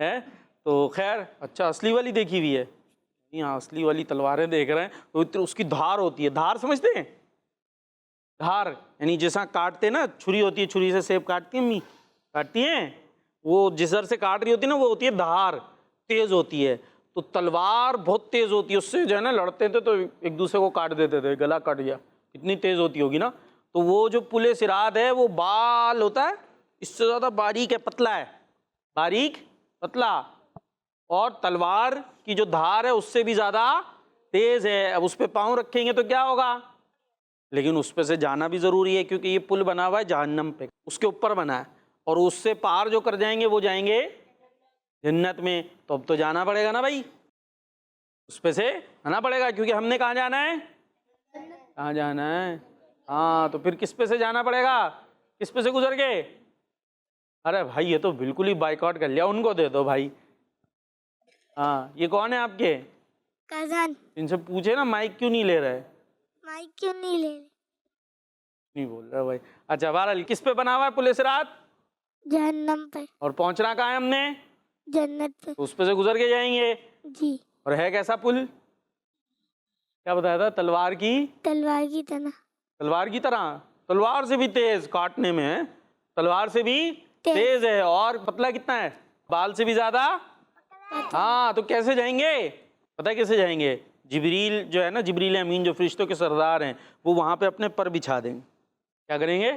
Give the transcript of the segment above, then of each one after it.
ہے تو خیر اچھا اصلی والی دیکھی ہوئی ہے؟ یہاں اصلی والی تلواریں دیکھ رہے ہیں تو اس کی دھار ہوتی ہے. دھار سمجھتے ہیں؟ دھار یعنی جیسا کاٹتے نا چھری ہوتی ہے, چھری سے سیب کاٹتی ہیں امی, کاٹتی ہیں, وہ جس طرح سے کاٹ رہی ہوتی ہے نا وہ ہوتی ہے دھار, تیز ہوتی ہے. تو تلوار بہت تیز ہوتی ہے, اس سے جو ہے نا لڑتے تھے تو ایک دوسرے کو کاٹ دیتے تھے, گلا کٹ گیا, اتنی تیز ہوتی ہوگی نا. تو وہ جو پل صراط ہے وہ بال ہوتا ہے اس سے زیادہ باریک ہے, پتلا ہے, باریک پتلا, اور تلوار کی جو دھار ہے اس سے بھی زیادہ تیز ہے. اب اس پہ پاؤں رکھیں گے تو کیا ہوگا, لیکن اس پہ سے جانا بھی ضروری ہے کیونکہ یہ پل بنا ہوا ہے جہنم پہ, اس کے اوپر بنا ہے, اور اس سے پار جو کر جائیں گے وہ جائیں گے جنت میں. تو اب تو جانا پڑے گا نا بھائی, اس پہ سے آنا پڑے گا کیونکہ ہم نے کہاں جانا ہے, کہاں جانا ہے. ہاں تو پھر کس پہ سے جانا پڑے گا, کس پہ سے گزر کے؟ ارے بھائی یہ تو بالکل ہی بائیکاٹ کر لیا, ان کو دے دو بھائی. ہاں یہ کون ہے آپ کے کزن. ان سے پوچھے نا مائک کیوں نہیں لے رہے, مائک کیوں نہیں لے رہے؟ نہیں بول رہا بھائی. اچھا بہرحال کس پہ بنا ہوا ہے پل صراط, جہنم پہ. اور پہنچنا کہاں ہے ہم نے, جنت پہ. اس پہ سے گزر کے جائیں گے. جی. اور ہے کیسا پل, کیا بتایا تھا, تلوار کی, تلوار کی طرح. تلوار کی طرح, تلوار سے بھی تیز کاٹنے میں ہے, تلوار سے بھی تیز ہے, اور پتلا کتنا ہے, بال سے بھی زیادہ. ہاں تو کیسے جائیں گے, پتہ ہے کیسے جائیں گے, جبریل جو ہے نا, جبریل امین جو فرشتوں کے سردار ہیں, وہ وہاں پہ اپنے پر بچھا دیں گے. کیا کریں گے,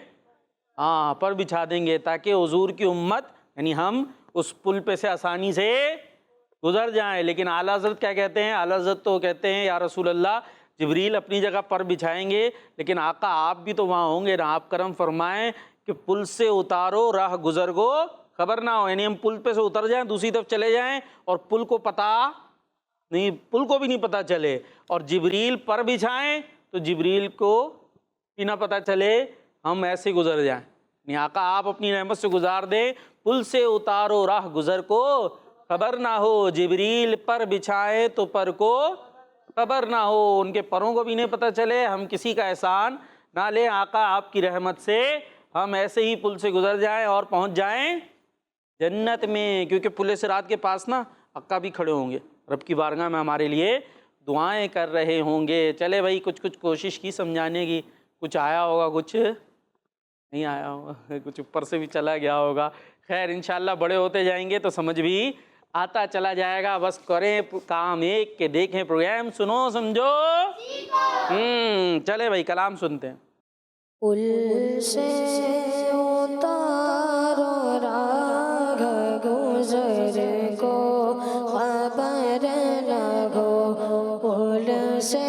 ہاں پر بچھا دیں گے تاکہ حضور کی امت یعنی ہم اس پل پہ سے آسانی سے گزر جائیں. لیکن اعلیٰ حضرت کیا کہتے ہیں, اعلیٰ حضرت تو کہتے ہیں یا رسول اللہ جبریل اپنی جگہ پر بچھائیں گے, لیکن آقا آپ بھی تو وہاں ہوں گے نا, آپ کرم فرمائیں کہ پل سے اتارو راہ گزر کو خبر نہ ہو. یعنی ہم پل پہ سے اتر جائیں, دوسری طرف چلے جائیں اور پل کو پتہ نہیں, پل کو بھی نہیں پتہ چلے, اور جبریل پر بچھائیں تو جبریل کو بھی نہ پتہ چلے, ہم ایسے گزر جائیں. نہیں آقا آپ اپنی رحمت سے گزار دیں, پل سے اتارو راہ گزر کو خبر نہ ہو, جبریل پر بچھائے تو پر کو خبر نہ ہو. ان کے پروں کو بھی نہیں پتہ چلے, ہم کسی کا احسان نہ لیں, آقا آپ کی رحمت سے ہم ایسے ہی پل سے گزر جائیں اور پہنچ جائیں جنت میں. کیونکہ پل صراط کے پاس نا آقا بھی کھڑے ہوں گے, رب کی بارگاہ میں ہمارے لیے دعائیں کر رہے ہوں گے. چلے بھائی کچھ کوشش کی سمجھانے کی, کچھ آیا ہوگا, کچھ نہیں آیا ہوگا, کچھ اوپر سے بھی چلا گیا ہوگا. خیر انشاءاللہ بڑے ہوتے جائیں گے تو سمجھ بھی آتا چلا جائے گا. بس کریں کام ایک کہ دیکھیں پروگرام, سنو سمجھو. چلے بھائی کلام سنتے ہیں. پل سے اتارو راہ گزر کو خبر لگو, پل سے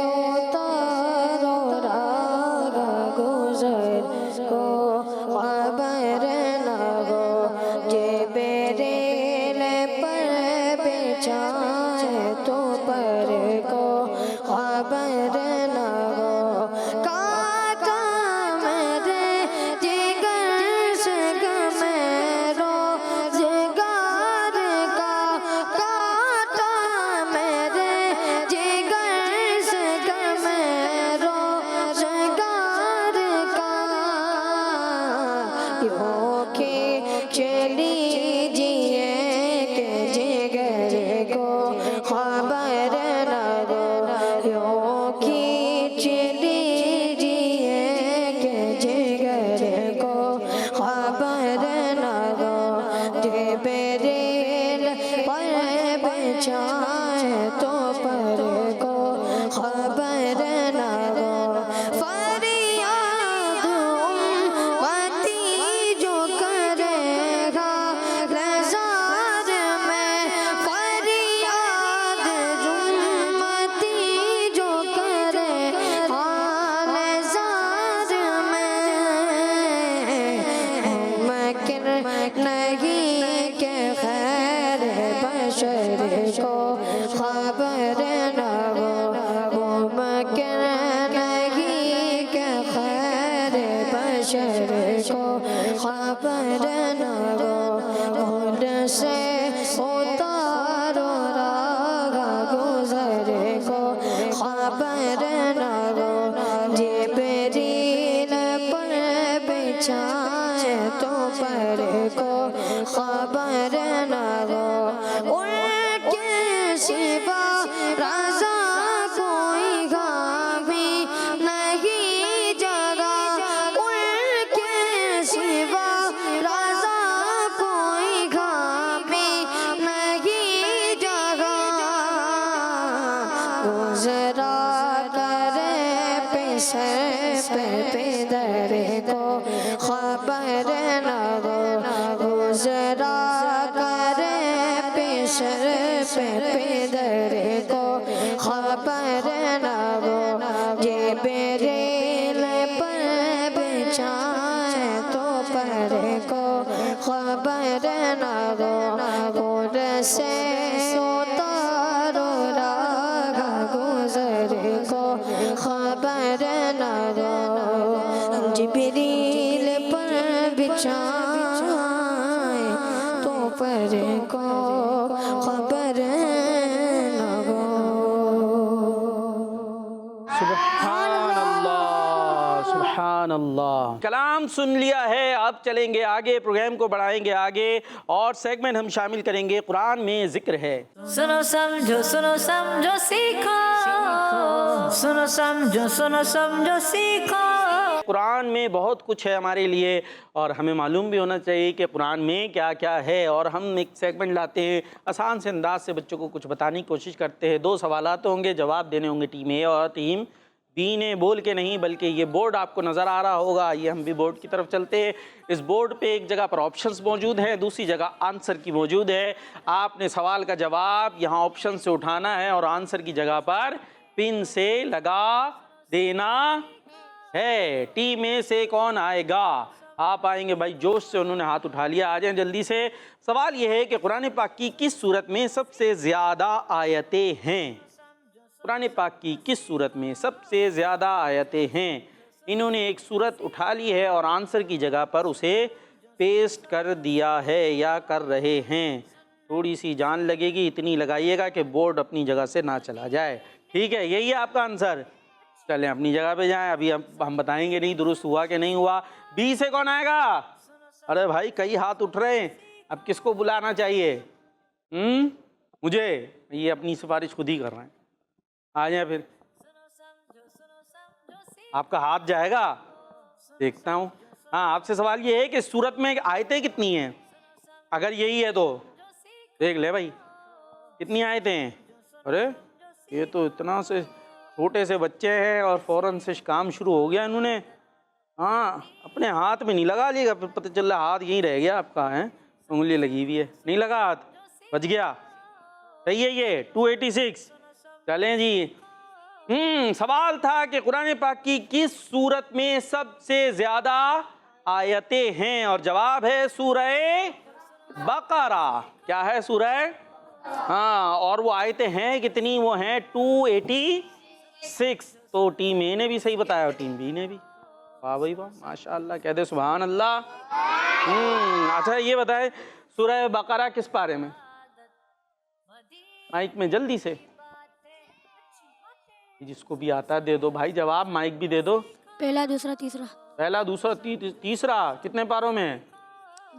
اتارو راہ گزر کو خبر لگو, جبریل پر بچھائے تو پر کو خبر لگو. خبر نہ ہو، ان کے سوا رضا کوئی غامی نہیں جگہ، ان کے سوا رضا کوئی غامی نہیں جگہ، گزرا کرے پیسے پہ در کو خبر نہ ہو، گزرا کرے پیسے پہ در کو خبر نہ ہو، جبریل پر بچھائے تو پر کو خبر نہ ہو، خود سے اتارو راگا گزر کو خبر نہ ہو، جبریل پر بچھائے تو پر کو خبر نہ ہو۔ سبحان اللہ، سبحان اللہ۔ کلام سن لیا ہے، اب چلیں گے آگے، پروگرام کو بڑھائیں گے آگے، اور سیگمنٹ ہم شامل کریں گے قرآن میں ذکر ہے۔ سنو سمجھو سیکھو، سنو سمجھو سیکھو۔ قرآن میں بہت کچھ ہے ہمارے لیے، اور ہمیں معلوم بھی ہونا چاہیے کہ قرآن میں کیا کیا ہے، اور ہم ایک سیگمنٹ لاتے ہیں، آسان سے انداز سے بچوں کو کچھ بتانے کی کوشش کرتے ہیں۔ 2 سوالات ہوں گے، جواب دینے ہوں گے ٹیم اے اور ٹیم بی نے، بول کے نہیں بلکہ یہ بورڈ آپ کو نظر آ رہا ہوگا، یہ ہم بھی بورڈ کی طرف چلتے ہیں۔ اس بورڈ پہ ایک جگہ پر آپشنز موجود ہیں، دوسری جگہ آنسر کی موجود ہے۔ آپ نے سوال کا جواب یہاں آپشن سے اٹھانا ہے اور آنسر کی جگہ پر پن سے لگا دینا ہے۔ ٹیم اے سے کون آئے گا؟ آپ آئیں گے بھائی، جوش سے انہوں نے ہاتھ اٹھا لیا، آ جائیں جلدی سے۔ سوال یہ ہے کہ قرآن پاک کی کس سورت میں سب سے زیادہ آیتیں ہیں؟ قرآن پاک کی کس سورت میں سب سے زیادہ آیتیں ہیں؟ انہوں نے ایک سورت اٹھا لی ہے اور آنسر کی جگہ پر اسے پیسٹ کر دیا ہے یا کر رہے ہیں۔ تھوڑی سی جان لگے گی، اتنی لگائیے گا کہ بورڈ اپنی جگہ سے نہ چلا جائے، ٹھیک ہے؟ یہی ہے آپ کا آنسر؟ چلیں اپنی جگہ پہ جائیں، ابھی ہم بتائیں گے نہیں درست ہوا کہ نہیں ہوا۔ بی سے کون آئے گا؟ ارے بھائی کئی ہاتھ اٹھ رہے ہیں، اب کس کو بلانا چاہیے؟ مجھے؟ یہ اپنی سفارش خود ہی کر رہے ہیں، آ جائیں پھر۔ آپ کا ہاتھ جائے گا، دیکھتا ہوں۔ ہاں، آپ سے سوال یہ ہے کہ سورت میں آیتیں کتنی ہیں؟ اگر یہی ہے تو دیکھ لے بھائی کتنی آیتیں ہیں۔ ارے یہ تو اتنا سے چھوٹے سے بچے ہیں اور فوراً سے کام شروع ہو گیا انہوں نے۔ ہاں، اپنے ہاتھ میں نہیں لگا لیے گا، پھر پتہ چل رہا ہاتھ یہیں رہ گیا آپ کا، ہے انگلی لگی ہوئی ہے، نہیں لگا ہاتھ، بچ گیا۔ صحیح ہے یہ 286۔ چلیں جی، سوال تھا کہ قرآن پاک کی کس سورت میں سب سے زیادہ آیتیں ہیں، اور جواب ہے سورہ بقرہ۔ کیا ہے؟ سورہ، ہاں، اور وہ آیتیں ہیں کتنی؟ وہ ہیں 286۔ تو ٹیم اے نے بھی صحیح بتایا اور ٹیم بی نے بھی۔ واہ بھائی واہ، ماشاء اللہ، کہہ دے سبحان اللہ۔ اچھا یہ بتائیں سورہ بقرہ کس پارے میں؟ مائک میں جلدی سے، جس کو بھی آتا ہے دے دو بھائی جواب، مائک بھی دے دو۔ پہلا دوسرا تیسرا، پہلا دوسرا تیسرا کتنے پاروں میں ہے؟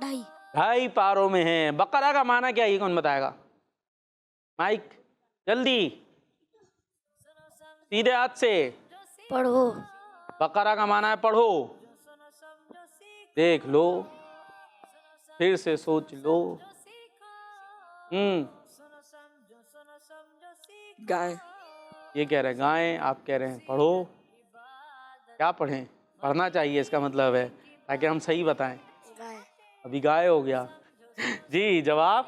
2.5 پاروں میں ہے۔ بقرہ کا معنی کیا ہے یہ کون بتائے گا؟ مائک جلدی، سیدھے ہاتھ سے پڑھو۔ بقرہ کا معنی ہے پڑھو۔ دیکھ لو، پھر سے سوچ لو۔ گائے، یہ کہہ رہے ہیں گائیں، آپ کہہ رہے ہیں پڑھو۔ کیا پڑھیں؟ پڑھنا چاہیے اس کا مطلب ہے، تاکہ ہم صحیح بتائیں۔ ابھی گائے ہو گیا جی، جواب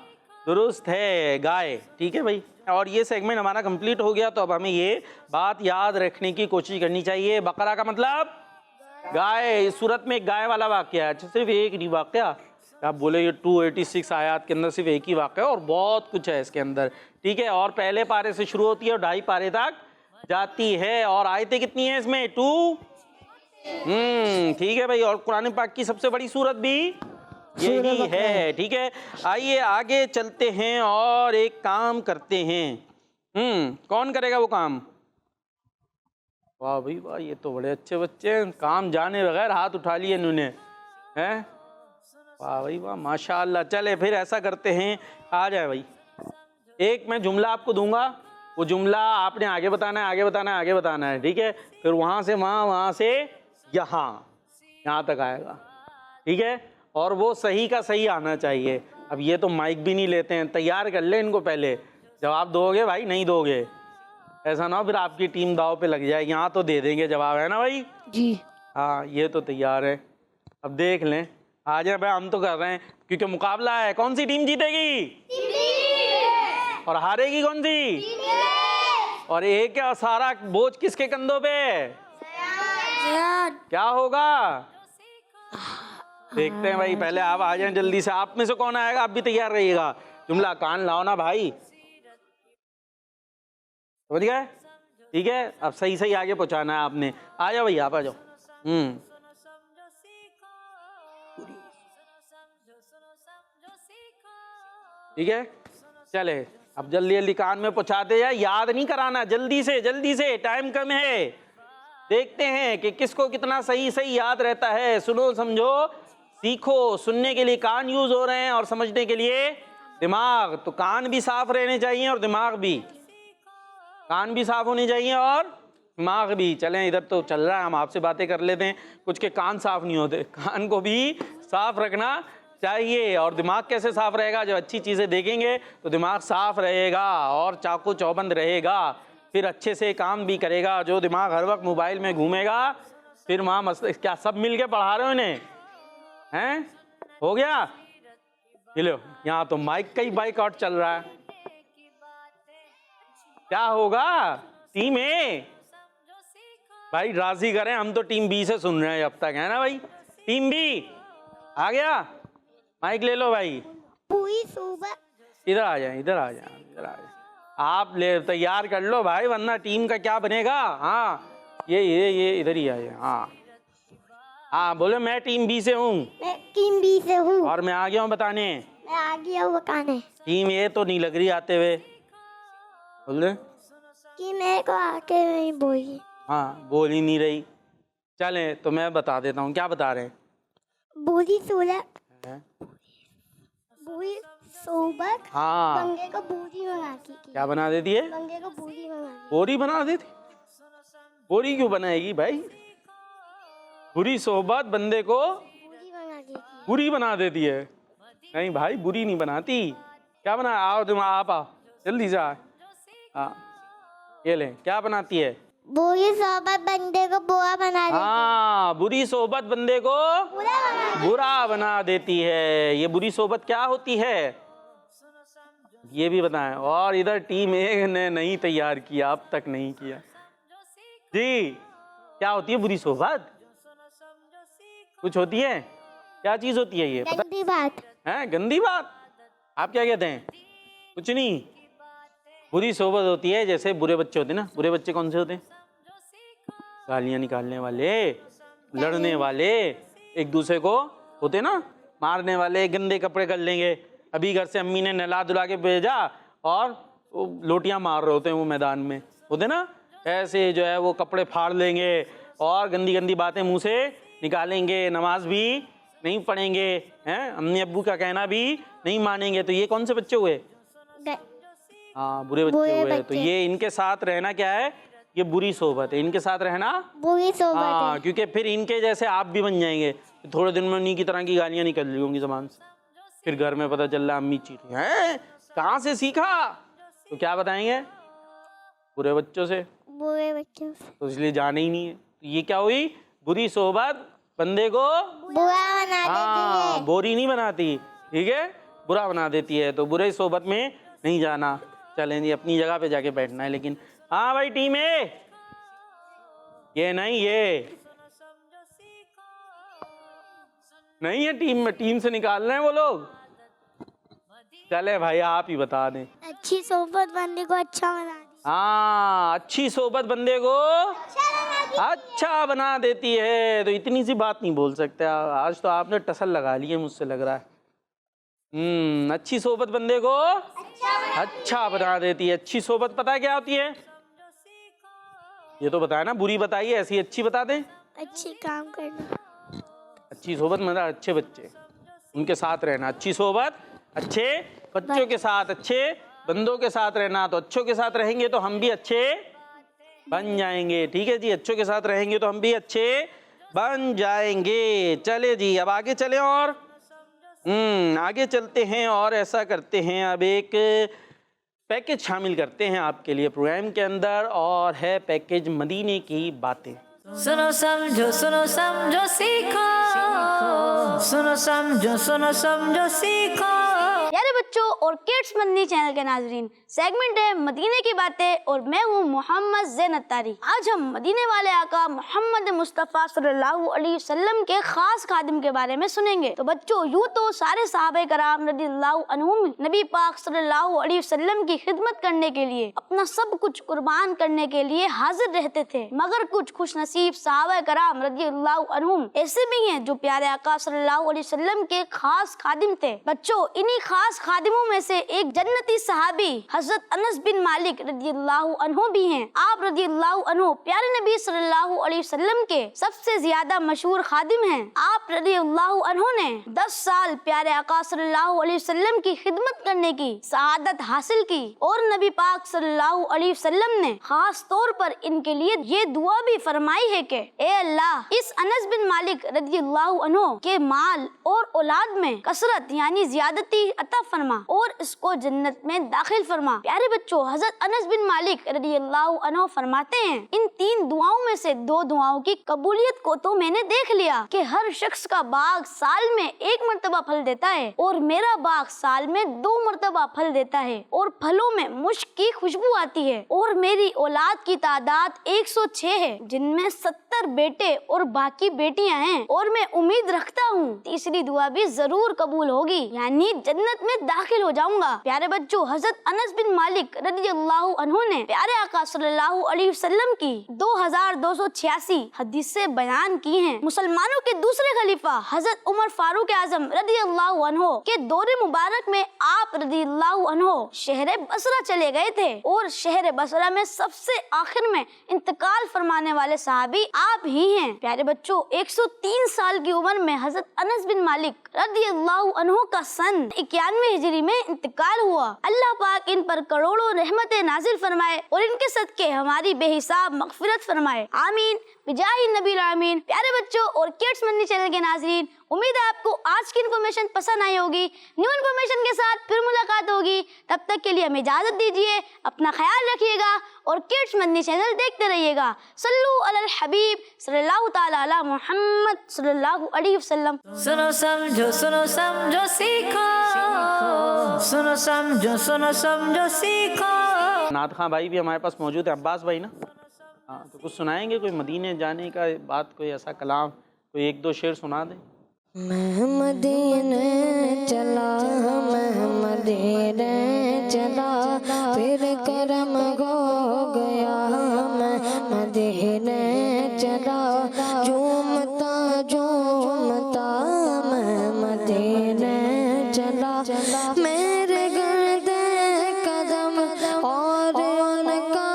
درست ہے، گائے، ٹھیک ہے بھائی۔ اور یہ سیگمنٹ ہمارا کمپلیٹ ہو گیا، تو اب ہمیں یہ بات یاد رکھنے کی کوشش کرنی چاہیے، بقرہ کا مطلب گائے۔ اس صورت میں ایک گائے والا واقعہ ہے، اچھا صرف ایک نہیں واقعہ، آپ بولے یہ 286 آیات کے اندر صرف ایک ہی واقعہ ہے، اور بہت کچھ ہے اس کے اندر، ٹھیک ہے؟ اور پہلے پارے سے شروع ہوتی ہے اور 2.5 پارے تک جاتی ہے، اور آیتیں کتنی ہیں اس میں؟ 2۔ ٹھیک ہے بھائی، اور قرآن پاک کی سب سے بڑی سورت بھی یہی ہے، ٹھیک ہے؟ آئیے آگے چلتے ہیں اور ایک کام کرتے ہیں۔ کون کرے گا وہ کام؟ واہ بھائی واہ، یہ تو بڑے اچھے بچے ہیں، کام جانے بغیر ہاتھ اٹھا لیے انہوں نے، ہیں؟ واہ بھائی واہ، ماشاء اللہ. چلے پھر ایسا کرتے ہیں، آ جائے بھائی. ایک میں جملہ آپ کو دوں گا، وہ جملہ آپ نے آگے بتانا ہے، آگے بتانا ہے، آگے بتانا ہے، ٹھیک ہے؟ پھر وہاں سے وہاں، وہاں سے یہاں تک آئے گا، ٹھیک ہے؟ اور وہ صحیح کا صحیح آنا چاہیے. اب یہ تو مائک بھی نہیں لیتے ہیں، تیار کر لیں ان کو پہلے. جواب دو گے بھائی؟ نہیں دو گے ایسا نہ ہو پھر آپ کی ٹیم داؤ پہ لگ جائے. یہاں تو دے دیں گے جواب، ہے نا بھائی؟ جی. ہاں یہ تو تیار ہے. اب دیکھ لیں، آ جائیں بھائی، ہم تو کر رہے ہیں کیونکہ مقابلہ ہے. کون سی ٹیم جیتے گی؟ اور ہارے گی کون سی؟ اور ایک سارا بوجھ کس کے کندھوں پہ؟ کیا ہوگا دیکھتے ہیں بھائی. پہلے آپ آ جائیں جلدی سے. آپ میں سے کون آئے گا؟ آپ بھی تیار رہیے گا. جملہ کان لاؤ نا بھائی، سمجھ گئے؟ ٹھیک ہے، اب صحیح صحیح آگے پہنچانا ہے آپ نے. آ جاؤ بھائی، آپ آ جاؤ. ٹھیک ہے، چلے اب جلدی جلدی کان میں پہنچاتے جائے. یاد نہیں کرانا، جلدی سے جلدی سے، ٹائم کم ہے. دیکھتے ہیں کہ کس کو کتنا صحیح صحیح یاد رہتا ہے. سنو سمجھو سیکھو. سننے کے لیے کان یوز ہو رہے ہیں اور سمجھنے کے لیے دماغ. تو کان بھی صاف رہنے چاہیے اور دماغ بھی. کان بھی صاف ہونے چاہیے اور دماغ بھی. چلیں ادھر تو چل رہا ہے، ہم آپ سے باتیں کر لیتے ہیں. کچھ کے کان صاف نہیں ہوتے، کان کو بھی صاف رکھنا چاہیے. اور دماغ کیسے صاف رہے گا؟ جب اچھی چیزیں دیکھیں گے تو دماغ صاف رہے گا اور چاقو چوبند رہے گا، پھر اچھے سے کام بھی کرے گا. جو دماغ ہر وقت موبائل میں گھومے گا پھر وہاں کیا سب مل کے پڑھا رہے ہو انہیں؟ ہیں ہو گیا؟ چلو یہاں تو مائک کا ہی بائک آؤٹ چل رہا ہے. کیا ہوگا؟ ٹیم اے بھائی راضی کریں، ہم تو ٹیم بی سے سن رہے ہیں اب تک، ہے نا بھائی؟ ٹیم بی آ گیا، مائک لے لو بھائی. پوری صبح ادھر آ جائیں، ادھر آ جائیں، ادھر آ جائیں. آپ لے تیار کر لو بھائی، ورنہ ٹیم کا کیا بنے گا. ہاں یہ ادھر ہی آ جائیں. ہاں بولے میں ٹیم بی سے ہوں. میں ٹیم بی سے ہوں. اور میں آ گیا ہوں بتانے. میں آ گیا ہوں بتانے. ٹیم اے تو نہیں لگ رہی آتے ہوئے. بول رہے کہ میرے کو آ کے نہیں بولی. ہاں بول ہی نہیں رہی. چلیں تو میں بتا دیتا ہوں. کیا بتا رہے ہیں؟ بولی صورت، بولی صحبت ہاں بنگے کو بوری بناتی تھی. کیا بنا دیتی ہے؟ بنگے کو بوری بناتی. بوری بنا دیتی. بوری کیوں بنائے گی بھائی؟ بری صحبت بندے کو بوری بناتی تھی. بری بنا دیتی ہے. نہیں بھائی بری نہیں بناتی. کیا بنا؟ آؤ تم، آپ آؤ جلدی سے. ہاں یہ لیں. کیا بناتی ہے؟ بری صحبت بندے کو برا بنا دیتی. ہاں بری صحبت بندے کو برا بنا دیتی ہے. یہ بری صحبت کیا ہوتی ہے یہ بھی بتائیں. اور ادھر ٹیم اے نے نہیں تیار کیا، اب تک نہیں کیا. جی کیا ہوتی ہے بری صحبت؟ کچھ ہوتی ہے؟ کیا چیز ہوتی ہے یہ؟ پتہ گندی بات. ہے؟ گندی بات. آپ کیا کہتے ہیں؟ کچھ نہیں. بری صحبت ہوتی ہے جیسے برے بچے ہوتے ہیں نا. برے بچے کون سے ہوتے ہیں؟ گالیاں نکالنے والے، لڑنے والے، ایک دوسرے کو ہوتے نا مارنے والے. گندے کپڑے کر لیں گے. ابھی گھر سے امی نے نہلا دھلا کے بھیجا اور لوٹیاں مار رہے ہوتے ہیں وہ میدان میں ہوتے نا. ایسے جو ہے وہ کپڑے پھاڑ لیں گے اور گندی گندی باتیں منہ سے نکالیں گے. نماز بھی نہیں پڑھیں گے، ہیں امی ابو کا کہنا بھی نہیں مانیں گے. تو یہ کون سے بچے ہوئے؟ ہاں برے بچے ہوئے. تو یہ ان کے ساتھ رہنا کیا ہے؟ یہ بری صحبت ہے. ان کے ساتھ رہنا بری صحبت ہاں، ہے. کیونکہ پھر ان کے جیسے آپ بھی بن جائیں گے. تھوڑے دن میں انہیں کی طرح کی گالیاں نکل رہی ہوں گی زبان سے. پھر گھر میں پتہ چل رہا امی چیٹی ہیں، کہاں سے سیکھا؟ تو کیا بتائیں گے؟ برے بچوں سے. برے بچوں سے. تو اس لیے جانا ہی نہیں ہے. یہ کیا ہوئی؟ بری صحبت بندے کو برا بنا دیتی ہے. بوری نہیں بناتی، ٹھیک ہے، برا بنا دیتی ہے. تو برے صحبت میں نہیں جانا. چلیں جی اپنی جگہ پہ جا کے بیٹھنا ہے. لیکن ہاں بھائی ٹیم اے یہ نہیں، یہ نہیں ہے ٹیم میں. ٹیم سے نکال رہے ہیں وہ لوگ. چلے بھائی آپ ہی بتا دیں. اچھی صحبت بندے کو اچھا بنا دیتی. ہاں اچھی صحبت بندے کو اچھا بنا دیتی ہے. تو اتنی سی بات نہیں بول سکتے آج تو آپ نے ٹسل لگا لی ہے مجھ سے لگ رہا ہے. اچھی صحبت بندے کو اچھا بنا دیتی ہے. اچھی صحبت پتہ ہے کیا ہوتی ہے؟ یہ تو بتایا نا. بری بتائیے، ایسی اچھی بتا دیں. اچھی کام کرنا. اچھی صحبت مطلب اچھے بچے. ان کے ساتھ رہنا، اچھی صحبت، اچھے بچوں کے ساتھ، اچھے بندوں کے ساتھ رہنا. تو اچھوں کے ساتھ رہیں گے تو ہم بھی اچھے بن جائیں گے. ٹھیک ہے جی، اچھوں کے ساتھ رہیں گے تو ہم بھی اچھے بن جائیں گے. چلے جی اب آگے چلیں اور آگے چلتے ہیں اور ایسا کرتے ہیں. اب ایک پیکج شامل کرتے ہیں آپ کے لیے پروگرام کے اندر، اور ہے پیکج مدینے کی باتیں. سنو سمجھو سیکھو، سنو سمجھو سیکھو. پیارے بچوں اور کڈس مدنی چینل کے ناظرین، سیگمنٹ ہے مدینے کی باتیں اور میں ہوں محمد زین اتاری. آج ہم مدینے والے آقا محمد مصطفیٰ صلی اللہ علیہ وسلم کے خاص خادم کے بارے میں سنیں گے. تو بچوں یوں تو سارے صحابہ کرام رضی اللہ عنہم نبی پاک صلی اللہ علیہ وسلم کی خدمت کرنے کے لیے اپنا سب کچھ قربان کرنے کے لیے حاضر رہتے تھے، مگر کچھ خوش نصیب صحابہ کرام رضی اللہ عنہم ایسے بھی ہیں جو پیارے آقا صلی اللہ علیہ وسلم کے خاص خادم تھے. بچوں انہی خاص خادموں میں سے ایک جنتی صحابی حضرت انس بن مالک رضی اللہ عنہ بھی ہیں. آپ رضی اللہ عنہ پیارے نبی صلی اللہ علیہ وسلم کے سب سے زیادہ مشہور خادم ہیں. آپ رضی اللہ عنہ نے 10 سال پیارے آقا صلی اللہ علیہ وسلم کی خدمت کرنے کی سعادت حاصل کی، اور نبی پاک صلی اللہ علیہ وسلم نے خاص طور پر ان کے لیے یہ دعا بھی فرمائی ہے کہ اے اللہ اس انس بن مالک رضی اللہ عنہ کے مال اور اولاد میں کثرت یعنی زیادتی عطا فرما اور اس کو جنت میں داخل فرما. پیارے بچوں حضرت انس بن مالک رضی اللہ عنہ فرماتے ہیں ان 3 دعاؤں میں سے 2 دعاؤں کی قبولیت کو تو میں نے دیکھ لیا کہ ہر شخص کا باغ سال میں 1 مرتبہ پھل دیتا ہے اور میرا باغ سال میں 2 مرتبہ پھل دیتا ہے اور پھلوں میں مشک کی خوشبو آتی ہے، اور میری اولاد کی تعداد 106 ہے جن میں 70 بیٹے اور باقی بیٹیاں ہیں، اور میں امید رکھتا ہوں تیسری دعا بھی ضرور قبول ہوگی یعنی جنت میں داخل ہو جاؤں گا. پیارے بچوں حضرت انس بن مالک رضی اللہ عنہ نے پیارے آقا صلی اللہ علیہ وسلم کی 2286 حدیثیں بیان کی ہیں. مسلمانوں کے دوسرے خلیفہ حضرت عمر فاروق اعظم رضی اللہ عنہ کے دور مبارک میں آپ رضی اللہ عنہ شہر بصرہ چلے گئے تھے، اور شہر بصرہ میں سب سے آخر میں انتقال فرمانے والے صحابی آپ ہی ہیں. پیارے بچوں 103 سال کی عمر میں حضرت انس بن مالک رضی اللہ عنہ کا سن 91 ہجری میں انتقال ہوا. اللہ پاک ان پر کروڑوں رحمتیں نازل فرمائے اور ان کے صدقے ہماری بے حساب مغفرت فرمائے. آمین بجاہ نبی العالمین. پیارے بچوں اور کڈس مدنی چینل کے ناظرین، امید ہے آپ کو آج کی انفارمیشن پسند آئی ہوگی. نیو انفارمیشن کے ساتھ پھر ملاقات ہوگی، تب تک کے لیے ہمیں اجازت دیجیے. اپنا خیال رکھیے گا اور کڈس مدنی چینل دیکھتے رہیے گا. صلو علی الحبیب صلی اللہ تعالی علی محمد صلی اللہ علیہ وسلم. سنو سمجھو سیکھو، سنو سمجھو سیکھو. نعت خواں بھائی بھی ہمارے پاس موجود ہے، عباس بھائی نا، ہاں تو کچھ سنائیں گے کوئی مدینے جانے کا بات، کوئی ایسا کلام، کوئی 1-2 شعر سنا دیں. میں مدینے چلا، میں مدینے چلا، پھر کرم ہو گیا. میں مدینے چلا، جھومتا جھومتا میں مدینے چلا. میرے گردے قدم اور ان کا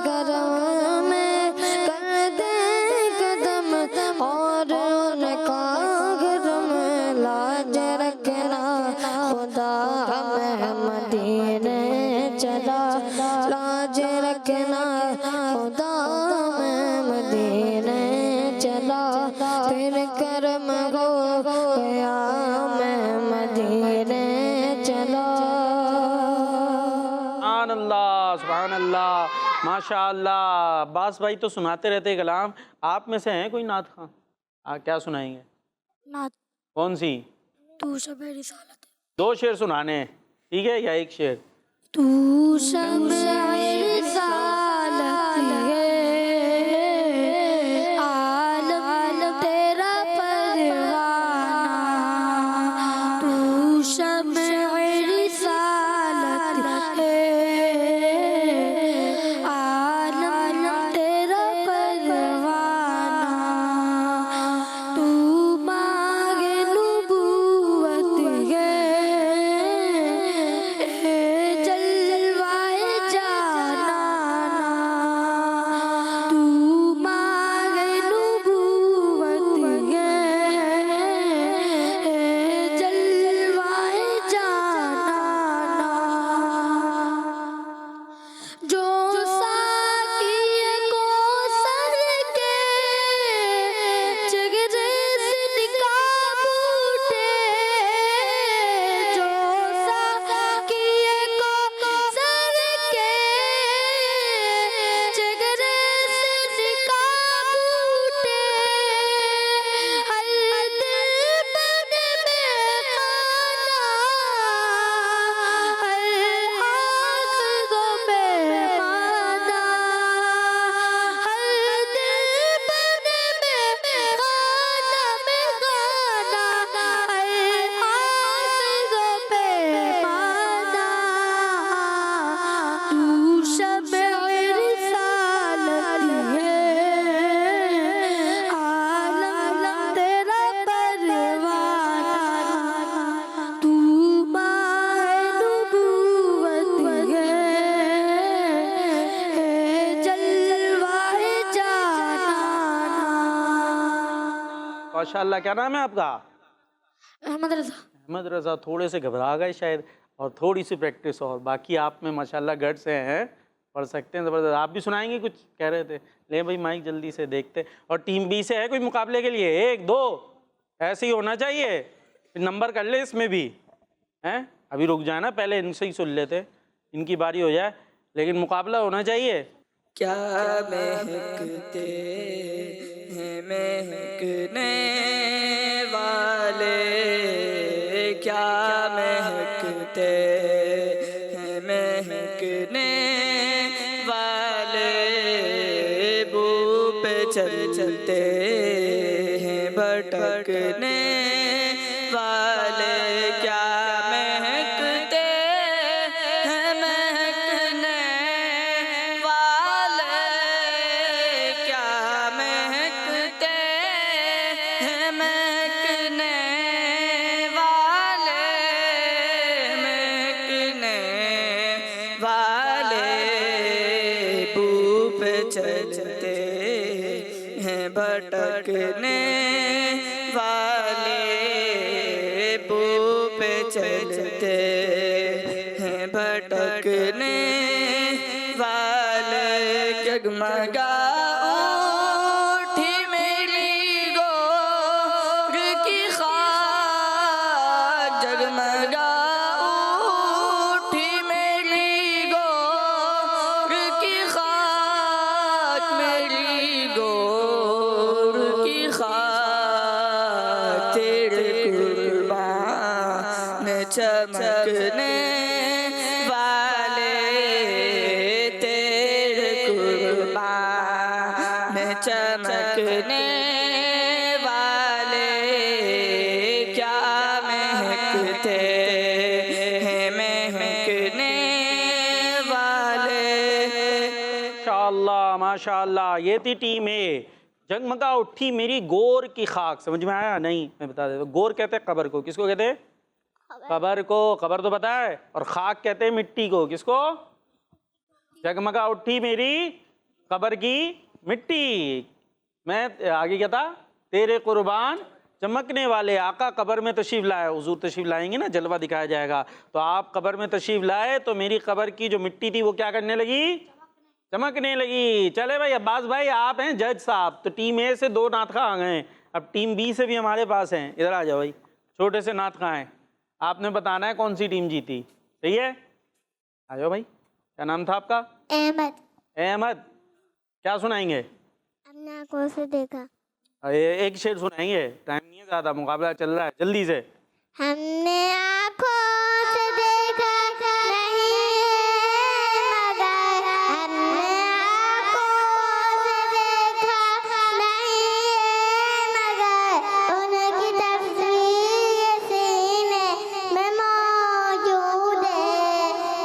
گرم، میں گردے قدم اور ان کا گرم، لاج رکھنا خدا میں مدینے چلا. لاج رکھنا خدا میں مدینے چلا، پھر کرم ہو گیا میں مدینے چلا. سبحان اللہ سبحان اللہ ماشاء اللہ. عباس بھائی تو سناتے رہتے کلام، آپ میں سے ہیں کوئی نعت خواں؟ کیا سنائیں گے؟ نعت کون سی؟ تو شب رسالت. 2 شعر سنانے ہیں ٹھیک ہے، یا 1 شعر؟ تو شب رسالت ہے، عالم تیرا پروانہ. تو شب رسالت ہے، عالم تیرا پروانہ. تو مانگ نبوت ہے، جلوائے جان ماشاءاللہ. کیا نام ہے آپ کا؟ احمد رضا. احمد رضا. تھوڑے سے گھبرا گئے شاید اور تھوڑی سی پریکٹس اور باقی آپ میں ماشاءاللہ گٹ سے ہیں, پڑھ سکتے ہیں زبردست. آپ بھی سنائیں گے کچھ کہہ رہے تھے؟ لیں بھائی مائک جلدی سے دیکھتے. اور ٹیم بی سے ہے کوئی مقابلے کے لیے؟ 1 2 ایسے ہی ہونا چاہیے, پھر نمبر کر لے اس میں بھی ہیں. ابھی رک جائے نا, پہلے ان سے ہی سن لیتے, ان کی باری ہو جائے, لیکن مقابلہ ہونا چاہیے. کیا مہکتے ہیں مہکنے والے, کیا مہکتے ہیں مہکنے والے, بو پہ چلتے ہیں بھٹکنے والے, کیا مہکتے ہیں مہکنے والے, کیا مہکتے ہیں مہکنے والے, مہکنے والے, بو پہ چلتے ہیں بھٹکنے والے, بو پہ چلتے ہیں بھٹکنے والے, جگمگا اٹھی میری گور کی خاک, جگمگا اٹھی میری گور کی خاک, میری گور کی خاک, تیرے قربان میں چمکنے والے, تیرے قربان میں چمکنے والے, کیا مہکتے ہیں مہکنے والے. ماشاءاللہ ماشاءاللہ. یہ تھی ٹیم اے. جگمگا اٹھی میری گور کی خاک. سمجھ میں آیا؟ نہیں میں بتا دیتا ہوں. گور کہتے ہیں قبر کو. کس کو کہتے ہیں؟ قبر کو. قبر تو پتہ ہے. اور خاک کہتے ہیں مٹی کو. کس کو؟ جگمگا اٹھی میری قبر کی مٹی. میں آگے کیا تھا؟ تیرے قربان چمکنے والے. آقا قبر میں تشریف لائے, حضور تشریف لائیں گے نا, جلوہ دکھایا جائے گا. تو آپ قبر میں تشریف لائے تو میری قبر کی جو مٹی تھی وہ کیا کرنے لگی؟ چمکنے لگی. چلے بھائی عباس بھائی آپ ہیں جج صاحب, تو ٹیم اے سے 2 نعت خواں آ گئے ہیں. اب ٹیم بی سے بھی ہمارے پاس ہیں. ادھر آ جاؤ بھائی, چھوٹے سے نعت خواں ہیں. آپ نے بتانا ہے کون سی ٹیم جیتی. صحیح ہے؟ آ جاؤ بھائی. کیا نام تھا آپ کا؟ احمد. احمد. کیا سنائیں گے؟ ہم نے آنکھوں سے دیکھا. ایک شعر سنائیں گے, ٹائم نہیں ہے زیادہ, مقابلہ چل رہا ہے, جلدی سے. ہم نے آنکھوں سے دیکھا نہیں مگر, ہم نے آنکھوں سے دیکھا نہیں مگر, ان کی تصویر سینے میں موجود ہے,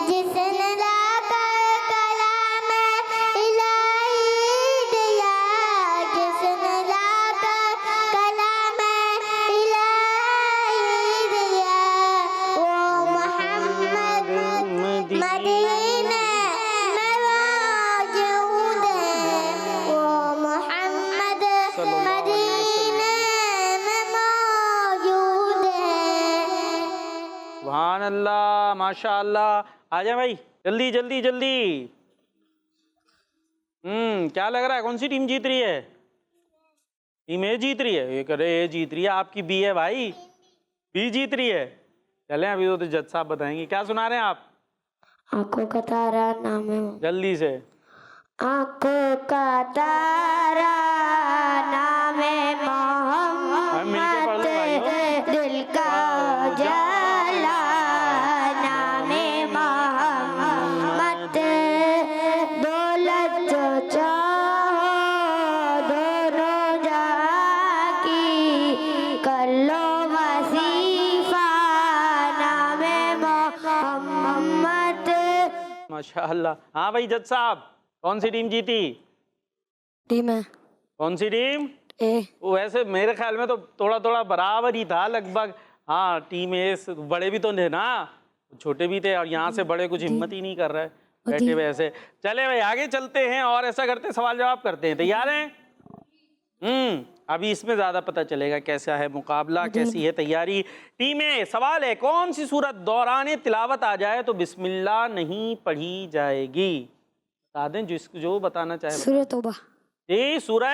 جس نے لا کر کلام الہی دیا, جس نے لا کر کلام الہی دیا, وہ محمد مدینے میں موجود ہے, وہ محمد مدینے میں موجود ہے. سبحان اللہ ماشاءاللہ. آ جائیں بھائی جلدی جلدی جلدی. کیا لگ رہا ہے کون سی ٹیم جیت رہی ہے؟ ٹیم اے جیت رہی ہے. یہ کرے اے جیت رہی ہے, آپ کی بی ہے بھائی, بی جیت رہی ہے. چلیں ابھی تو جج صاحب بتائیں گے. کیا سنا رہے ہیں آپ؟ آنکھوں کا تارا نام ہے. جلدی سے. آنکھوں کا تارا نام مل کے پڑھ محمد, لو بھائیو. دل کا اجالا نام محمد, دولت جو چاہو دونوں جہاں کی, کر لو وظیفہ نام محمد. ماشاءاللہ. ہاں بھائی جج صاحب کون سی ٹیم جیتی؟ ٹیم ہے کون سی ٹیم؟ اے. ویسے میرے خیال میں تو تھوڑا تھوڑا برابر ہی تھا لگ بھگ. ہاں ٹیم اے بڑے بھی تو تھے نا, چھوٹے بھی تھے, اور یہاں سے بڑے کچھ ہمت ہی نہیں کر رہے بیٹھے ویسے. چلے بھائی آگے چلتے ہیں اور ایسا کرتے سوال جواب کرتے ہیں. تیار ہیں؟ ابھی اس میں زیادہ پتہ چلے گا کیسا ہے مقابلہ، کیسی ہے تیاری۔ ٹیمیں، سوال ہے کون سی سورت دوران تلاوت آ جائے تو بسم اللہ نہیں پڑھی جائے گی؟ بتا دیں جو بتانا چاہے۔ سورہ توبہ۔ جی سورہ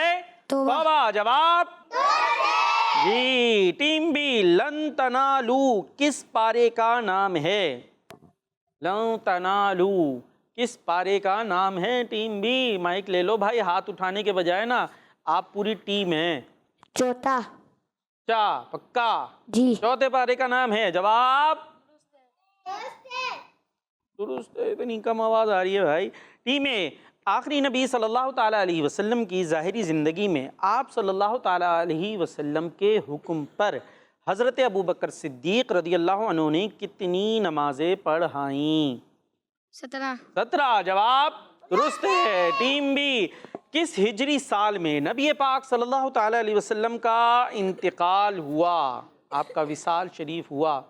توبہ۔ توبہ جواب جی۔ ٹیم بی، لن تنالو کس پارے کا نام ہے؟ لن تنالو کس پارے کا نام ہے؟ ٹیم بی مائک لے لو بھائی، ہاتھ اٹھانے کے بجائے نا آپ پوری ٹیم ہیں۔ چوتھا۔ پکا؟ جی۔ چوتھے پارے کا نام ہے، جواب درست ہے۔ اتنی کم آواز آ رہی ہے بھائی۔ ٹیمیں، آخری نبی صلی اللہ تعالیٰ علیہ وسلم کی ظاہری زندگی میں آپ صلی اللہ تعالیٰ علیہ وسلم کے حکم پر حضرت ابوبکر صدیق رضی اللہ عنہ نے کتنی نمازیں پڑھائیں؟ 17۔ جواب درست ہے۔ ٹیم بی، کس ہجری سال میں نبی پاک صلی اللہ تعالیٰ علیہ وسلم کا انتقال ہوا؟ آپ کا وصال شریف ہوا؟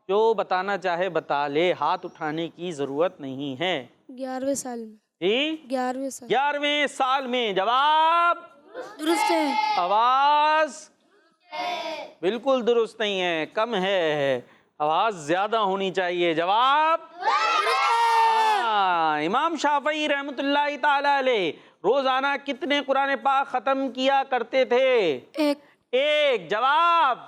جو بتانا چاہے بتا لے، ہاتھ اٹھانے کی ضرورت نہیں ہے۔ 11ویں سال میں۔ جی 11ویں سال۔ 11ویں سال میں، جواب درست ہے۔ آواز بالکل درست نہیں ہے، کم ہے، آواز زیادہ ہونی چاہیے۔ جواب امام شافعی رحمۃ اللہ تعالی علیہ روزانہ کتنے قرآن پاک ختم کیا کرتے تھے؟ ایک۔ جواب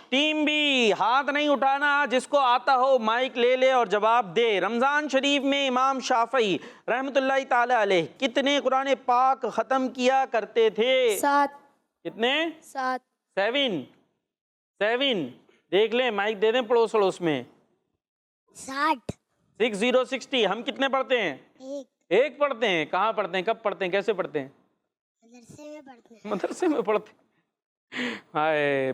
ٹیم بی، ہاتھ نہیں اٹھانا، جس کو آتا ہو مائک لے لے اور جواب دے۔ رمضان شریف میں امام شافعی رحمۃ اللہ تعالی علیہ کتنے قرآن پاک ختم کیا کرتے تھے؟ 7۔ کتنے؟ 7۔ 7۔ دیکھ لیں، مائک دے دیں پڑوس پڑوس میں۔ 60۔ 60۔ ہم کتنے پڑھتے ہیں؟ ایک پڑھتے ہیں۔ کہاں پڑھتے ہیں؟ کب پڑھتے ہیں؟ کیسے پڑھتے ہیں؟ مدرسے میں پڑھتے ہیں۔ ہائے،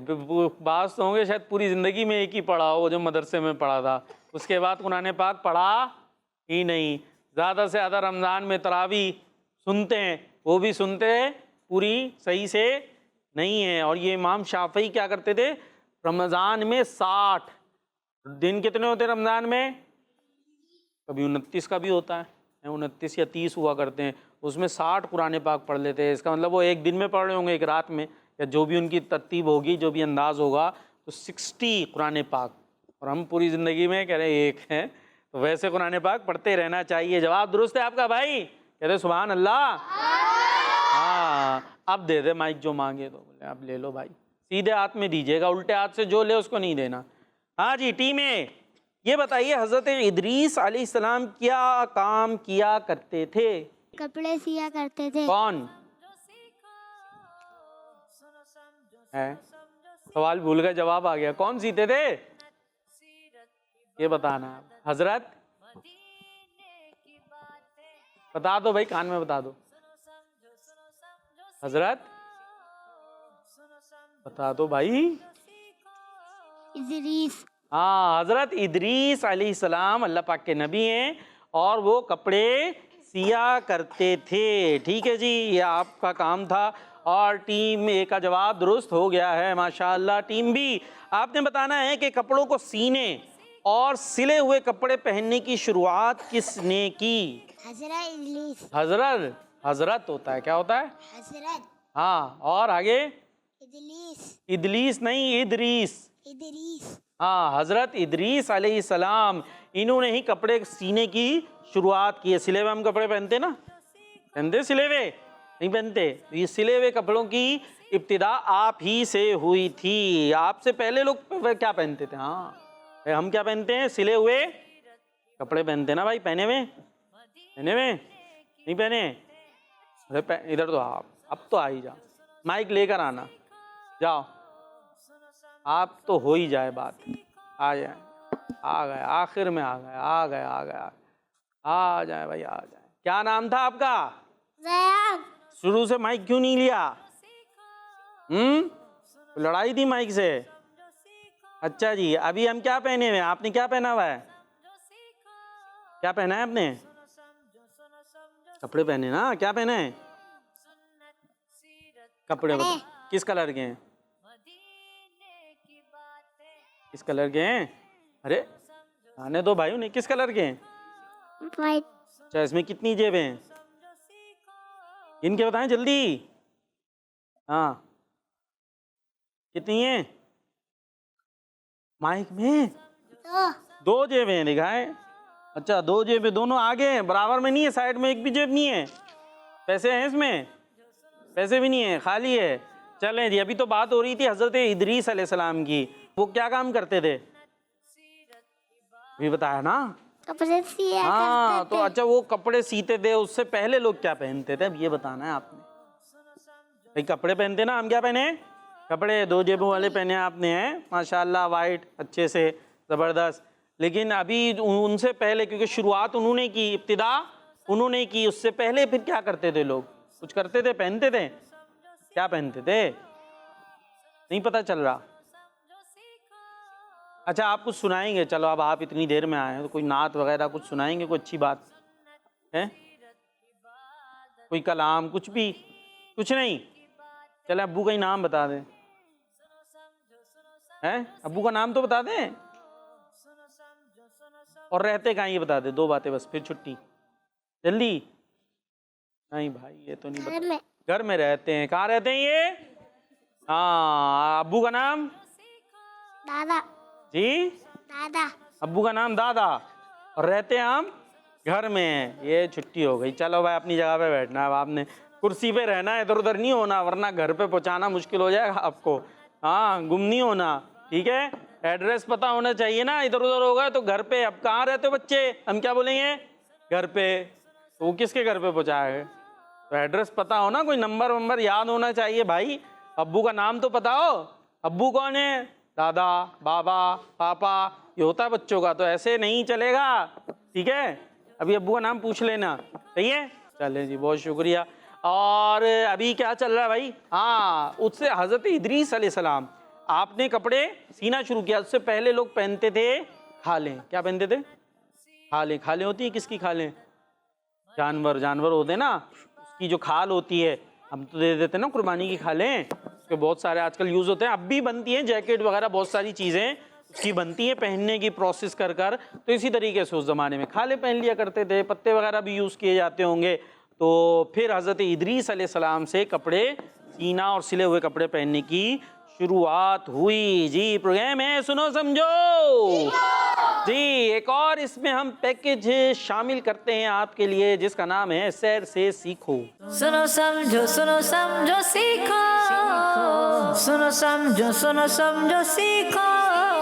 بعض تو ہوں گے شاید پوری زندگی میں ایک ہی پڑھا ہو جو مدرسے میں پڑھا تھا، اس کے بعد قرآن پاک پڑھا ہی نہیں۔ زیادہ سے زیادہ رمضان میں تراویح سنتے ہیں، وہ بھی سنتے ہیں پوری صحیح سے نہیں ہے۔ اور یہ امام شافعی کیا کرتے تھے؟ رمضان میں 60 دن کتنے ہوتے ہیں رمضان میں؟ کبھی 29 کا بھی ہوتا ہے، 29 یا 30 ہوا کرتے ہیں، اس میں 60 قرآن پاک پڑھ لیتے ہیں۔ اس کا مطلب وہ ایک دن میں پڑھ رہے ہوں گے، ایک رات میں، یا جو بھی ان کی ترتیب ہوگی، جو بھی انداز ہوگا، تو 60 قرآن پاک۔ اور ہم پوری زندگی میں کہہ رہے ہیں ایک ہیں، تو ویسے قرآن پاک پڑھتے رہنا چاہیے۔ جواب درست ہے آپ کا بھائی، کہتے سبحان اللہ۔ ہاں، اب دے دے مائک، جو مانگے تو بولے اب لے لو بھائی، سیدھے ہاتھ میں دیجیے گا، الٹے ہاتھ سے جو لے اس کو نہیں دینا۔ ہاں جی ٹیمیں، یہ بتائیے حضرت ادریس علیہ السلام کیا کام کیا کرتے تھے؟ کپڑے سیا کرتے تھے۔ کون ہے؟ سوال بھول گئے، جواب آ گیا۔ کون سیتے تھے یہ بتانا ہے۔ حضرت بتا دو بھائی، کان میں بتا دو۔ حضرت بتا دو بھائی۔ ادریس۔ ہاں، حضرت ادریس علیہ السلام اللہ پاک کے نبی ہیں، اور وہ کپڑے سیا کرتے تھے۔ ٹھیک ہے جی، یہ آپ کا کام تھا، اور ٹیم اے کا جواب درست ہو گیا ہے ماشاءاللہ۔ ٹیم بی، آپ نے بتانا ہے کہ کپڑوں کو سینے اور سلے ہوئے کپڑے پہننے کی شروعات کس نے کی؟ حضرت ادریس۔ حضرت ہوتا ہے، کیا ہوتا ہے؟ حضرت۔ ہاں، اور آگے؟ ادریس۔ ادلیس نہیں، ادریس۔ ادریس۔ ہاں، حضرت ادریس علیہ السلام، انہوں نے ہی کپڑے سینے کی شروعات کی ہے۔ سلے ہوئے ہم کپڑے پہنتے نا؟ پہنتے سلے ہوئے؟ نہیں پہنتے۔ یہ سلے ہوئے کپڑوں کی ابتدا آپ ہی سے ہوئی تھی۔ آپ سے پہلے لوگ کیا پہنتے تھے؟ ہاں، ہم کیا پہنتے ہیں؟ سلے ہوئے کپڑے پہنتے نا بھائی۔ پہنے ہوئے نہیں پہنے؟ ادھر تو آپ اب تو آ ہی جاؤ، مائک لے کر آنا، جاؤ، آپ تو ہو ہی جائے بات، آ جائیں، آ گئے، آخر میں آ گئے، آ جائیں بھائی، آ جائیں۔ کیا نام تھا آپ کا؟ زیاد۔ شروع سے مائک کیوں نہیں لیا؟ لڑائی تھی مائک سے؟ اچھا جی، ابھی ہم کیا پہنے ہوئے ہیں؟ آپ نے کیا پہنا ہوا ہے؟ کیا پہنا ہے آپ نے؟ کپڑے پہنے نا، کیا پہنا ہے؟ کپڑے کس کلر کے ہیں؟ کس کلر کے ہیں؟ ارے آنے دو بھائی، انہیں کس کلر کے ہیں؟ وائٹ۔ اچھا، اس میں کتنی جیبیں ہیں؟ ان کے بتائیں جلدی۔ ہاں کتنی ہیں مائک میں؟ تو 2 جیبیں دکھائیں. اچھا 2 جیبیں دونوں آگے ہیں, برابر میں نہیں ہے, سائڈ میں ایک بھی جیب نہیں ہے. پیسے ہیں اس میں؟ پیسے بھی نہیں ہیں, خالی ہے. چلیں جی, ابھی تو بات ہو رہی تھی حضرت ادریس علیہ السلام کی. وہ کیا کام کرتے تھے بھی بتایا نا؟ کپڑے سیا ہاں کرتے تو تھے. اچھا وہ کپڑے سیتے تھے, اس سے پہلے لوگ کیا پہنتے تھے اب یہ بتانا ہے آپ نے. بھائی کپڑے پہنتے نا, ہم کیا پہنے؟ کپڑے 2 جیبوں والے پہنے آپ نے ہیں ماشاءاللہ, وائٹ اچھے سے زبردست. لیکن ابھی ان سے پہلے, کیونکہ شروعات انہوں نے کی, ابتدا انہوں نے کی, اس سے پہلے پھر کیا کرتے تھے لوگ؟ کچھ کرتے تھے, پہنتے تھے, کیا پہنتے تھے؟ نہیں پتہ چل رہا. اچھا آپ کچھ سنائیں گے؟ چلو اب آپ اتنی دیر میں آئے ہیں تو کوئی نعت وغیرہ کچھ سنائیں گے, کوئی اچھی بات ہے, کوئی کلام, کچھ بھی؟ کچھ نہیں. چلے ابو کا ہی نام بتا دیں. ابو کا نام تو بتا دیں, اور رہتے کہاں یہ بتا دیں. 2 باتیں بس, پھر چھٹی. جلدی. نہیں بھائی یہ تو نہیں بتا. گھر میں رہتے ہیں. کہاں رہتے ہیں یہ؟ ہاں. ابو کا نام؟ دادا. جی دادا. ابو کا نام دادا, اور رہتے ہیں ہم گھر میں. یہ چھٹی ہو گئی. چلو بھائی اپنی جگہ پہ بیٹھنا ہے. اب آپ نے کرسی پہ رہنا ہے, ادھر ادھر نہیں ہونا, ورنہ گھر پہ پہنچانا مشکل ہو جائے گا آپ کو. ہاں گم نہیں ہونا, ٹھیک ہے؟ ایڈریس پتہ ہونا چاہیے نا, ادھر ادھر ہوگا تو گھر پہ. اب کہاں رہتے ہو بچے؟ ہم کیا بولیں گے؟ گھر پہ. تو وہ کس کے گھر پہ پہنچائے گا؟ تو ایڈریس پتہ ہو نا, کوئی نمبر یاد ہونا چاہیے بھائی. ابو کا نام تو پتہ ہو. ابو کون ہے؟ دادا, بابا, پاپا, یہ ہوتا ہے بچوں کا. تو ایسے نہیں چلے گا, ٹھیک ہے؟ ابھی ابو کا نام پوچھ لینا, صحیح ہے؟ چلیں جی, بہت شکریہ. اور ابھی کیا چل رہا ہے بھائی؟ ہاں اس سے حضرت ادریس علیہ السلام, آپ نے کپڑے سینا شروع کیا. اس سے پہلے لوگ پہنتے تھے کھالیں. کیا پہنتے تھے؟ کھالیں. کھالیں ہوتی ہیں کس کی کھالیں؟ جانور ہوتے ہیں نا, اس کی جو کھال ہوتی ہے, ہم تو دے دیتے نا قربانی کی کھالیں, کہ بہت سارے آج کل یوز ہوتے ہیں. اب بھی بنتی ہیں جیکٹ وغیرہ, بہت ساری چیزیں اس کی بنتی ہیں پہننے کی پروسیس کر. تو اسی طریقے سے اس زمانے میں کھالیں پہن لیا کرتے تھے. پتے وغیرہ بھی یوز کیے جاتے ہوں گے. تو پھر حضرت ادریس علیہ السلام سے کپڑے سینا اور سلے ہوئے کپڑے پہننے کی شروعات ہوئی. جی پروگرام ہے سنو سمجھو. جی ایک اور اس میں ہم پیکج شامل کرتے ہیں آپ کے لیے, جس کا نام ہے سیر سے سیکھو. سنو سمجھو سیکھو, سنو سمجھو سیکھو.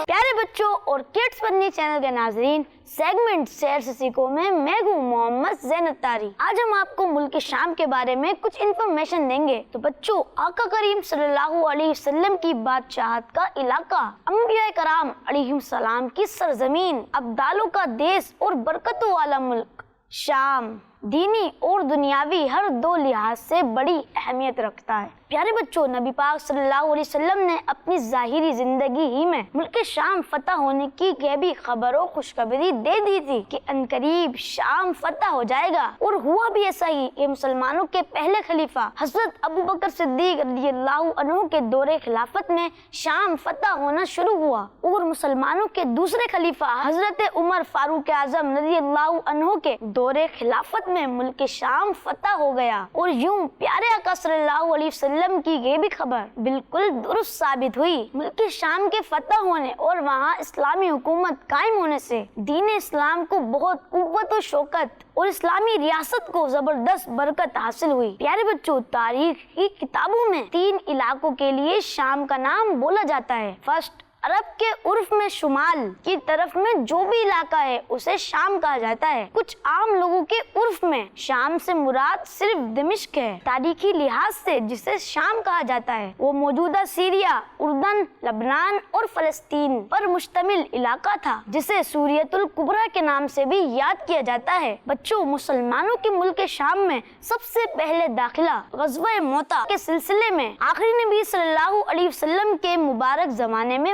پیارے بچوں اور کڈس فنی چینل کے ناظرین, سیگمنٹ سیر سے سیکھو میں ہوں محمد زین اتاری. آج ہم آپ کو ملک شام کے بارے میں کچھ انفارمیشن دیں گے. تو بچوں, آقا کریم صلی اللہ علیہ وسلم کی بادشاہت کا علاقہ, انبیاء کرام علیہ السلام کی سرزمین, ابدالوں کا دیس اور برکتوں والا ملک شام دینی اور دنیاوی ہر 2 لحاظ سے بڑی اہمیت رکھتا ہے. پیارے بچوں, نبی پاک صلی اللہ علیہ وسلم نے اپنی ظاہری زندگی ہی میں ملک شام فتح ہونے کی غیبی خبر و خوشخبری دے دی تھی کہ عنقریب شام فتح ہو جائے گا. اور ہوا بھی ایسا ہی کہ مسلمانوں کے پہلے خلیفہ حضرت ابو بکر صدیق رضی اللہ عنہ کے دور خلافت میں شام فتح ہونا شروع ہوا, اور مسلمانوں کے دوسرے خلیفہ حضرت عمر فاروق اعظم رضی اللہ عنہ کے دور خلافت میں ملک شام فتح ہو گیا. اور یوں پیارے آقا صلی اللہ علیہ وسلم کی غیبی خبر بالکل درست ثابت ہوئی. ملک شام کے فتح ہونے اور وہاں اسلامی حکومت قائم ہونے سے دین اسلام کو بہت قوت و شوکت اور اسلامی ریاست کو زبردست برکت حاصل ہوئی. پیارے بچوں, تاریخ کی کتابوں میں 3 علاقوں کے لیے شام کا نام بولا جاتا ہے. فرسٹ, عرب کے عرف میں شمال کی طرف میں جو بھی علاقہ ہے اسے شام کہا جاتا ہے. کچھ عام لوگوں کے عرف میں شام سے مراد صرف دمشق ہے. تاریخی لحاظ سے جسے شام کہا جاتا ہے وہ موجودہ سیریا, اردن, لبنان اور فلسطین پر مشتمل علاقہ تھا, جسے سوریت الکبریٰ کے نام سے بھی یاد کیا جاتا ہے. بچوں, مسلمانوں کے ملک شام میں سب سے پہلے داخلہ غزوہ موتا کے سلسلے میں آخری نبی صلی اللہ علیہ وسلم کے مبارک زمانے میں